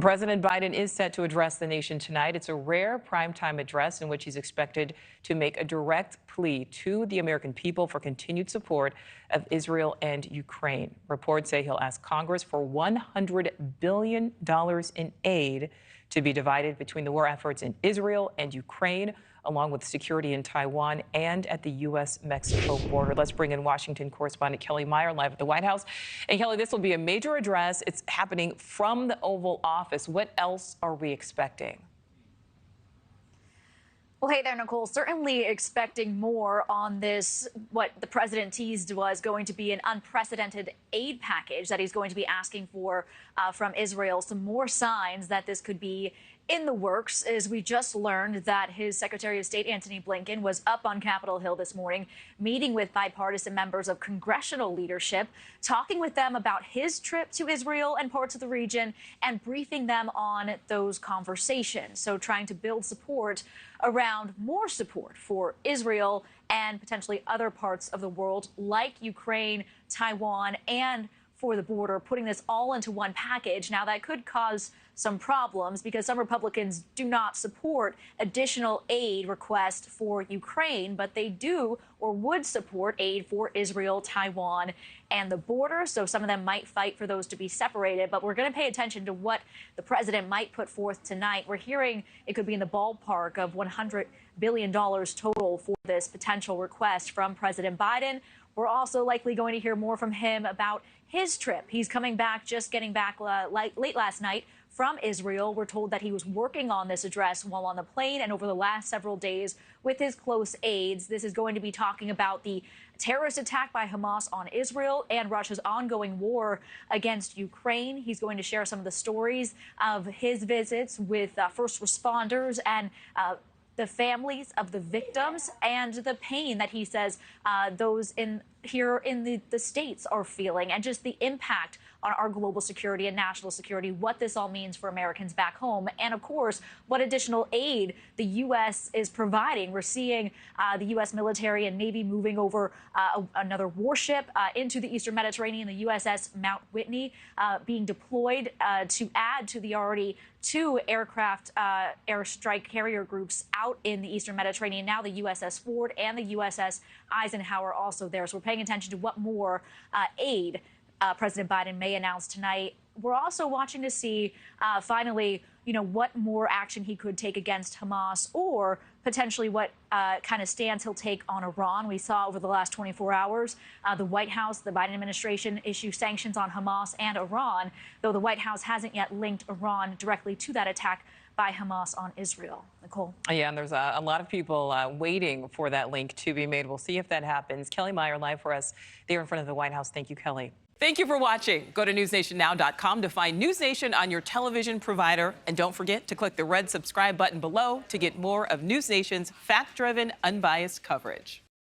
President Biden is set to address the nation tonight. It's a rare primetime address in which he's expected to make a direct plea to the American people for continued support of Israel and Ukraine. Reports say he'll ask Congress for $100 billion in aid to be divided between the war efforts in Israel and Ukraine, along with security in Taiwan and at the U.S.-Mexico border. Let's bring in Washington correspondent Kelly Meyer live at the White House. And Kelly, this will be a major address. It's happening from the Oval Office. What else are we expecting? Well, hey there, Nichole. Certainly expecting more on this. What the president teased was going to be an unprecedented aid package that he's going to be asking for from Israel. Some more signs that this could be in the works, as we just learned that his Secretary of State, Antony Blinken, was up on Capitol Hill this morning, meeting with bipartisan members of congressional leadership, talking with them about his trip to Israel and parts of the region, and briefing them on those conversations. So trying to build support around more support for Israel and potentially other parts of the world like Ukraine, Taiwan, and for the border, putting this all into one package. Now, that could cause some problems because some Republicans do not support additional aid requests for Ukraine, but they do or would support aid for Israel, Taiwan, and the border. So some of them might fight for those to be separated. But we're going to pay attention to what the president might put forth tonight. We're hearing it could be in the ballpark of $100 billion total for this potential request from President Biden. We're also likely going to hear more from him about his trip. He's coming back, just getting back late last night from Israel. We're told that he was working on this address while on the plane and over the last several days with his close aides. This is going to be talking about the terrorist attack by Hamas on Israel and Russia's ongoing war against Ukraine. He's going to share some of the stories of his visits with first responders and the families of the victims and the pain that he says those here in the States are feeling, and just the impact on our global security and national security, what this all means for Americans back home, and of course, what additional aid the U.S. is providing. We're seeing the U.S. military and Navy moving over another warship into the Eastern Mediterranean, the USS Mount Whitney, being deployed to add to the already two aircraft airstrike carrier groups out in the Eastern Mediterranean. Now the USS Ford and the USS Eisenhower also there. So we're paying attention to what more aid President Biden may announce tonight. We're also watching to see, finally, what more action he could take against Hamas, or potentially what kind of stance he'll take on Iran. We saw over the last 24 hours, the White House, the Biden administration issue sanctions on Hamas and Iran, though the White House hasn't yet linked Iran directly to that attack by Hamas on Israel. Nichole. Yeah, and there's a lot of people waiting for that link to be made. We'll see if that happens. Kelly Meyer live for us there in front of the White House. Thank you, Kelly. Thank you for watching. Go to newsnationnow.com to find News Nation on your television provider. And don't forget to click the red subscribe button below to get more of News Nation's fact-driven, unbiased coverage.